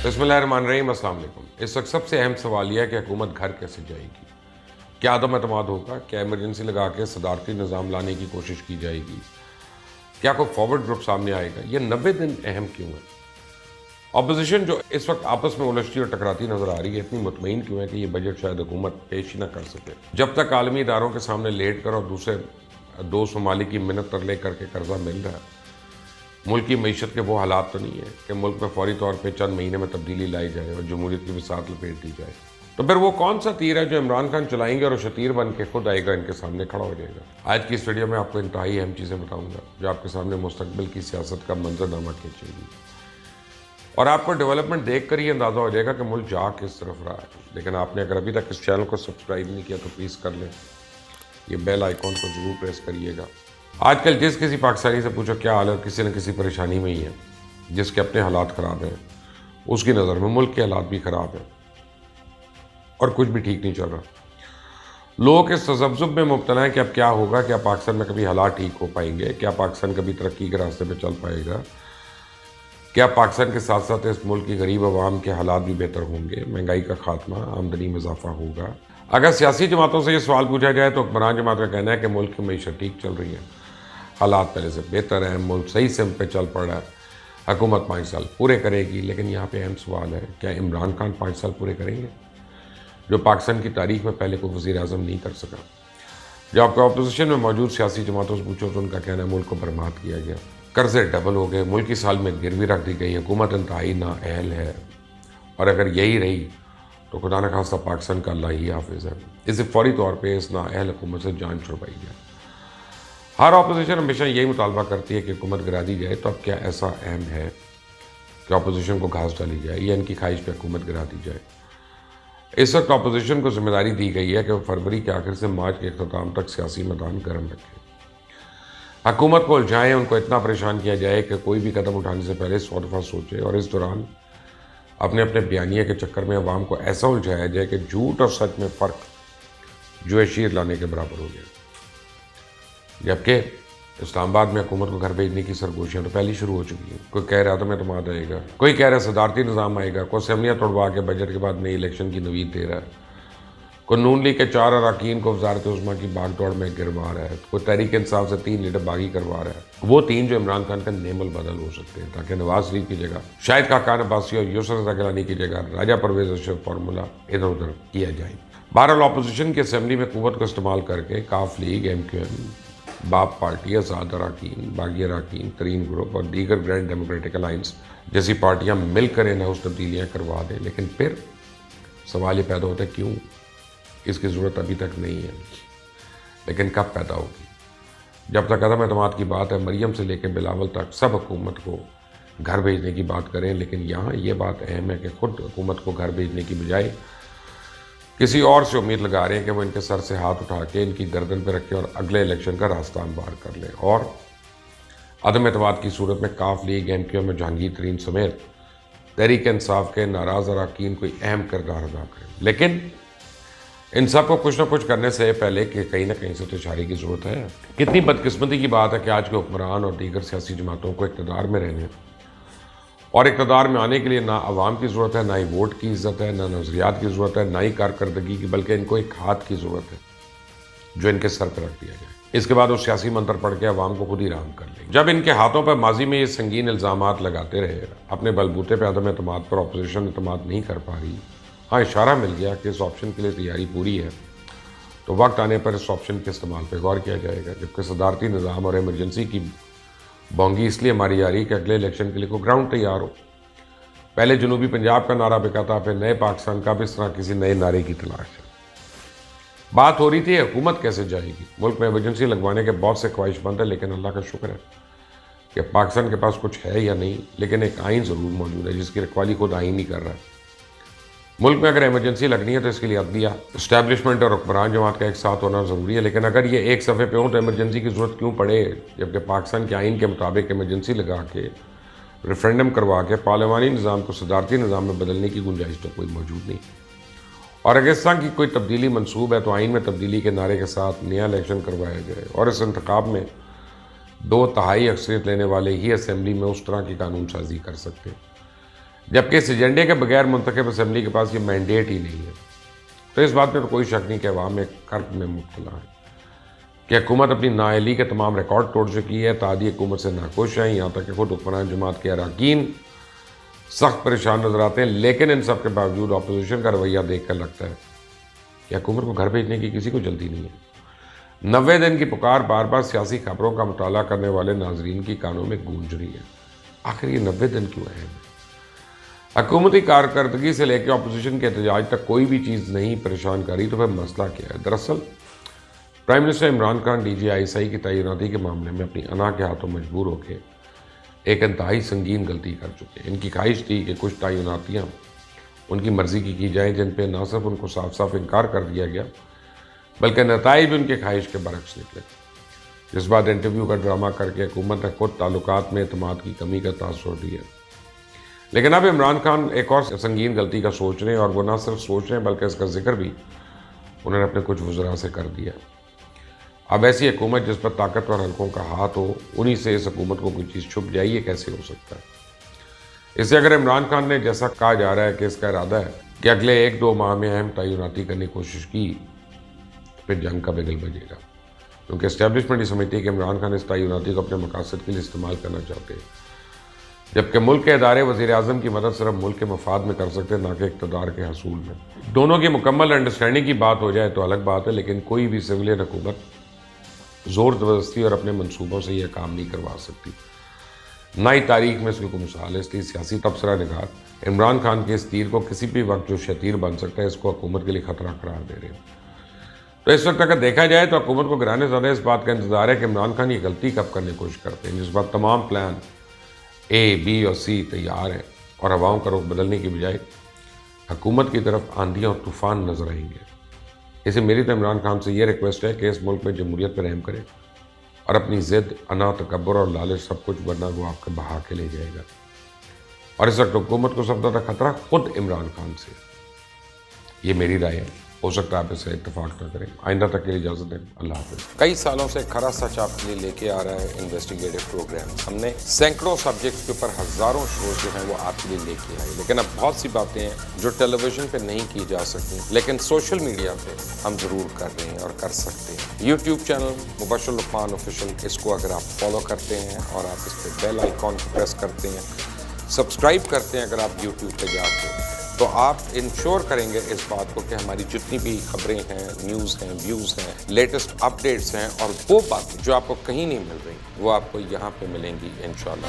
بسم اللہ الرحمن الرحیم، السلام علیکم۔ اس وقت سب سے اہم سوال یہ ہے کہ حکومت گھر کیسے جائے گی؟ کیا عدم اعتماد ہوگا؟ کیا ایمرجنسی لگا کے صدارتی نظام لانے کی کوشش کی جائے گی؟ کیا کوئی فارورڈ گروپ سامنے آئے گا؟ یہ 90 دن اہم کیوں ہے؟ اپوزیشن جو اس وقت آپس میں الجھتی اور ٹکراتی نظر آ رہی ہے، اتنی مطمئن کیوں ہے کہ یہ بجٹ شاید حکومت پیش ہی نہ کر سکے؟ جب تک عالمی اداروں کے سامنے لیٹ کر اور دوسرے دو ممالک کی منت ترلے کر کے قرضہ مل رہا ہے، ملک کی معیشت کے وہ حالات تو نہیں ہے کہ ملک میں فوری طور پہ چند مہینے میں تبدیلی لائی جائے اور جمہوریت کی بساط لپیٹ دی جائے، تو پھر وہ کون سا تیر ہے جو عمران خان چلائیں گے اور شتیر بن کے خود آئے گا، ان کے سامنے کھڑا ہو جائے گا؟ آج کی اس ویڈیو میں آپ کو انتہائی اہم چیزیں بتاؤں گا جو آپ کے سامنے مستقبل کی سیاست کا منظرنامہ کھینچے گی، اور آپ کو ڈیولپمنٹ دیکھ کر ہی اندازہ ہو جائے گا کہ ملک جا کس طرف رہا ہے۔ لیکن آپ نے اگر ابھی تک اس چینل کو سبسکرائب نہیں کیا تو پلیز کر لیں، یہ بیل آئیکن کو ضرور پریس کریے گا۔ آج کل جس کسی پاکستانی سے پوچھو کیا حال ہے، کسی نہ کسی پریشانی میں ہی ہے، جس کے اپنے حالات خراب ہیں، اس کی نظر میں ملک کے حالات بھی خراب ہیں اور کچھ بھی ٹھیک نہیں چل رہا۔ لوگ اس تذبذب میں مبتلا ہیں کہ اب کیا ہوگا، کیا پاکستان میں کبھی حالات ٹھیک ہو پائیں گے، کیا پاکستان کبھی ترقی کے راستے پہ چل پائے گا، کیا پاکستان کے ساتھ ساتھ اس ملک کی غریب عوام کے حالات بھی بہتر ہوں گے، مہنگائی کا خاتمہ، آمدنی میں اضافہ ہوگا۔ اگر سیاسی جماعتوں سے یہ سوال پوچھا جائے تو حکمران جماعت کا کہنا ہے کہ ملک کی معیشت ٹھیک چل رہی ہے، حالات پہلے سے بہتر ہیں، ملک صحیح سمت پہ چل پڑ رہا ہے، حکومت 5 سال پورے کرے گی۔ لیکن یہاں پہ اہم سوال ہے، کیا عمران خان 5 سال پورے کریں گے، جو پاکستان کی تاریخ میں پہلے کوئی وزیر اعظم نہیں کر سکا؟ جو آپ کو اپوزیشن میں موجود سیاسی جماعتوں سے پوچھو تو ان کا کہنا ہے ملک کو برباد کیا گیا، قرضے ڈبل ہو گئے، ملک کی سال میں گروی رکھ دی گئی، حکومت انتہائی نااہل ہے، اور اگر یہی رہی تو خدا نہ خواستہ پاکستان کا اللہ ہی حافظ ہے۔ اسے فوری طور پہ اس نااہل حکومت سے جان چھڑوائی جائے۔ ہر اپوزیشن ہمیشہ یہی مطالبہ کرتی ہے کہ حکومت گرا دی جائے، تو اب کیا ایسا اہم ہے کہ اپوزیشن کو گھاس ڈالی جائے یا ان کی خواہش پہ حکومت گرا دی جائے؟ اس وقت اپوزیشن کو ذمہ داری دی گئی ہے کہ وہ فروری کے آخر سے مارچ کے اختتام تک سیاسی میدان گرم رکھے، حکومت کو الجھائیں، ان کو اتنا پریشان کیا جائے کہ کوئی بھی قدم اٹھانے سے پہلے 100 دفعہ سوچے، اور اس دوران اپنے بیانیے کے چکر میں عوام کو ایسا الجھایا جائے کہ جھوٹ اور سچ میں فرق جو ہے شیر لانے کے برابر ہو جائے۔ جبکہ اسلام آباد میں حکومت کو گھر بھیجنے کی سرگوشیاں تو پہلے شروع ہو چکی ہیں۔ کوئی کہہ رہا عدم اعتماد آئے گا، کوئی کہہ رہا صدارتی نظام آئے گا، کوئی اسمبلیاں توڑوا کے بجٹ کے بعد نئی الیکشن کی نوید دے رہا ہے، کوئی نون لیگ کے 4 اراکین کو وزارت عظمیٰ کی باغ دوڑ میں گروا رہا ہے، کوئی تحریک انصاف سے 3 لیڈر باغی کروا رہا ہے، وہ 3 جو عمران خان کا نعم البدل ہو سکتے ہیں، تاکہ نواز شریف کی جگہ شاہد خاقان عباسی اور یسر رضا گیلانی کی جگہ راجہ پرویز اشرف فارمولہ ادھر ادھر کیا جائے۔ بہرحال اپوزیشن کی اسمبلی میں قوت کو استعمال کر کے کاف لیگ، ایم کیو ایم، باپ پارٹی، آزاد اراکین، باغی اراکین، ترین گروپ اور دیگر گرینڈ ڈیموکریٹک الائنس جیسی پارٹیاں مل کر ان ہاؤس تبدیلیاں کروا دیں۔ لیکن پھر سوال یہ پیدا ہوتا ہے کیوں؟ اس کی ضرورت ابھی تک نہیں ہے، لیکن کب پیدا ہوگی؟ جب تک عدم اعتماد کی بات ہے، مریم سے لے کے بلاول تک سب حکومت کو گھر بھیجنے کی بات کریں، لیکن یہاں یہ بات اہم ہے کہ خود حکومت کو گھر بھیجنے کی بجائے کسی اور سے امید لگا رہے ہیں کہ وہ ان کے سر سے ہاتھ اٹھا کے ان کی گردن پہ رکھے اور اگلے الیکشن کا راستہ ہموار کر لے، اور عدم اعتماد کی صورت میں کاف لیگ، ایم کیو ایم میں جہانگیر ترین سمیت تحریک انصاف کے ناراض اراکین کوئی اہم کردار ادا کریں۔ لیکن ان سب کو کچھ نہ کچھ کرنے سے پہلے کہ کہیں نہ کہیں سے تو اشارے کی ضرورت ہے۔ کتنی بدقسمتی کی بات ہے کہ آج کے حکمران اور دیگر سیاسی جماعتوں کو اقتدار میں رہنے اور اقتدار میں آنے کے لیے نہ عوام کی ضرورت ہے، نہ ہی ووٹ کی عزت ہے، نہ نظریات کی ضرورت ہے، نہ ہی کارکردگی کی، بلکہ ان کو ایک ہاتھ کی ضرورت ہے جو ان کے سر پہ رکھ دیا جائے۔ اس کے بعد وہ سیاسی منتر پڑھ کے عوام کو خود ہی رام کر لیں۔ جب ان کے ہاتھوں پر ماضی میں یہ سنگین الزامات لگاتے رہے، اپنے بلبوتے پہ عدم اعتماد پر اپوزیشن اعتماد نہیں کر پا رہی، ہاں اشارہ مل گیا کہ اس آپشن کے لیے تیاری پوری ہے، تو وقت آنے پر اس آپشن کے استعمال پہ غور کیا جائے گا۔ جبکہ صدارتی نظام اور ایمرجنسی کی بونگی اس لیے ماری جا رہی ہے کہ اگلے الیکشن کے لیے کوئی گراؤنڈ تیار ہو۔ پہلے جنوبی پنجاب کا نعرہ بکا تھا، پھر نئے پاکستان کا، اس طرح کسی نئے نعرے کی تلاش ہے۔ بات ہو رہی تھی حکومت کیسے جائے گی۔ ملک میں ایمرجنسی لگوانے کے بہت سے خواہش مند ہیں، لیکن اللہ کا شکر ہے کہ پاکستان کے پاس کچھ ہے یا نہیں، لیکن ایک آئین ضرور موجود ہے جس کی رکھوالی خود آئین ہی کر رہا ہے۔ ملک میں اگر ایمرجنسی لگنی ہے تو اس کے لیے عدلیہ، اسٹیبلشمنٹ اور حکمران جماعت کا ایک ساتھ ہونا ضروری ہے، لیکن اگر یہ ایک صفحے پہ ہوں تو ایمرجنسی کی ضرورت کیوں پڑے، جبکہ پاکستان کے آئین کے مطابق ایمرجنسی لگا کے ریفرینڈم کروا کے پارلیمانی نظام کو صدارتی نظام میں بدلنے کی گنجائش تو کوئی موجود نہیں، اور اگر اس طرح کی کوئی تبدیلی منسوب ہے تو آئین میں تبدیلی کے نعرے کے ساتھ نیا الیکشن کروایا جائے، اور اس انتخاب میں 2/3 اکثریت لینے والے ہی اسمبلی میں اس طرح کی قانون سازی کر سکتے ہیں۔ جبکہ اس ایجنڈے کے بغیر منتخب اسمبلی کے پاس یہ مینڈیٹ ہی نہیں ہے۔ تو اس بات میں تو کوئی شک نہیں کہ عوام ایک کرب میں مبتلا ہے کہ حکومت اپنی نااہلی کے تمام ریکارڈ توڑ چکی ہے، اتحادی حکومت سے ناخوش ہیں، یہاں تک کہ خود حکمران جماعت کے اراکین سخت پریشان نظر آتے ہیں، لیکن ان سب کے باوجود اپوزیشن کا رویہ دیکھ کر لگتا ہے کہ حکومت کو گھر بھیجنے کی کسی کو جلدی نہیں ہے۔ 90 دن کی پکار بار بار سیاسی خبروں کا مطالعہ کرنے والے ناظرین کی کانوں میں گونج رہی ہے۔ آخر یہ 90 دن کیوں اہم ہے؟ حکومتی کارکردگی سے لے کے اپوزیشن کے احتجاج تک کوئی بھی چیز نہیں پریشان کری تو پھر مسئلہ کیا ہے؟ دراصل prime minister Imran Khan DGI کی تعیناتی کے معاملے میں اپنی انا کے ہاتھوں مجبور ہو کے ایک انتہائی سنگین غلطی کر چکے ہیں۔ ان کی خواہش تھی کہ کچھ تعیناتیاں ان کی مرضی کی جائیں، جن پہ نہ صرف ان کو صاف صاف انکار کر دیا گیا بلکہ نتائج بھی ان کے خواہش کے برعکس نکلے، جس بعد انٹرویو کا ڈرامہ کر کے حکومت نے خود تعلقات میں اعتماد کی کمی کا تاثر دیا۔ لیکن اب عمران خان ایک اور سنگین غلطی کا سوچ رہے ہیں، اور وہ نہ صرف سوچ رہے ہیں بلکہ اس کا ذکر بھی انہوں نے اپنے کچھ وزراء سے کر دیا۔ اب ایسی حکومت جس پر طاقتور حلقوں کا ہاتھ ہو، انہی سے اس حکومت کو کوئی چیز چھپ جائے، یہ کیسے ہو سکتا ہے؟ اس سے اگر عمران خان نے جیسا کہا جا رہا ہے کہ اس کا ارادہ ہے کہ اگلے 1-2 ماہ میں اہم تعیناتی کرنے کی کوشش کی، پھر جنگ کا بگل بجے گا، کیونکہ اسٹیبلشمنٹ یہ سمجھتی ہے کہ عمران خان اس تعیناتی کو اپنے مقاصد کے لیے استعمال کرنا چاہتے ہیں، جبکہ ملک کے ادارے وزیر اعظم کی مدد صرف ملک کے مفاد میں کر سکتے ہیں، نہ کہ اقتدار کے حصول میں۔ دونوں کی مکمل انڈرسٹینڈنگ کی بات ہو جائے تو الگ بات ہے، لیکن کوئی بھی سویلین حکومت زور زبردستی اور اپنے منصوبوں سے یہ کام نہیں کروا سکتی، نہ ہی تاریخ میں اس کی کوئی مثال ہے۔ اس لیے سیاسی تبصرہ نگار عمران خان کے اس تیر کو کسی بھی وقت جو شتیر بن سکتا ہے، اس کو حکومت کے لیے خطرہ قرار دے رہے ہیں۔ تو اس وقت اگر دیکھا جائے تو حکومت کو گرانے زیادہ اس بات کا انتظار ہے کہ عمران خان یہ غلطی کب کرنے کی کوشش کرتے ہیں، جس بات تمام پلان A, B اور C تیار ہیں، اور عوام کا رخ بدلنے کی بجائے حکومت کی طرف آندھیاں اور طوفان نظر آئیں گے۔ اسے میری تو عمران خان سے یہ ریکویسٹ ہے کہ اس ملک میں جمہوریت پر رحم کرے اور اپنی ضد، انا، تکبر اور لالچ سب کچھ، ورنہ وہ آپ کے بہا کے لے جائے گا۔ اور اس وقت حکومت کو سب سے زیادہ خطرہ خود عمران خان سے۔ یہ میری رائے ہے، ہو سکتا ہے آپ اس سے اتفاق نہ کریں۔ آئندہ تک کے لیے اجازت دیں، اللہ حافظ۔ کئی سالوں سے کھرا سچ آپ کے لیے لے کے آ رہا ہے انویسٹیگیٹو پروگرام۔ ہم نے سینکڑوں سبجیکٹس کے اوپر ہزاروں شوز جو ہیں وہ آپ کے لیے لے کے آئے، لیکن اب بہت سی باتیں ہیں جو ٹیلی ویژن پہ نہیں کی جا سکتی، لیکن سوشل میڈیا پہ ہم ضرور کر رہے ہیں اور کر سکتے ہیں۔ یوٹیوب چینل مبشر لقمان آفیشیل، اس کو اگر آپ فالو کرتے ہیں اور آپ اس پہ بیل آئیکن کو پریس کرتے ہیں، سبسکرائب کرتے ہیں اگر آپ یوٹیوب پہ جا کے، تو آپ انشور کریں گے اس بات کو کہ ہماری جتنی بھی خبریں ہیں، نیوز ہیں، ویوز ہیں، لیٹسٹ اپڈیٹس ہیں، اور وہ باتیں جو آپ کو کہیں نہیں مل رہی، وہ آپ کو یہاں پہ ملیں گی انشاءاللہ۔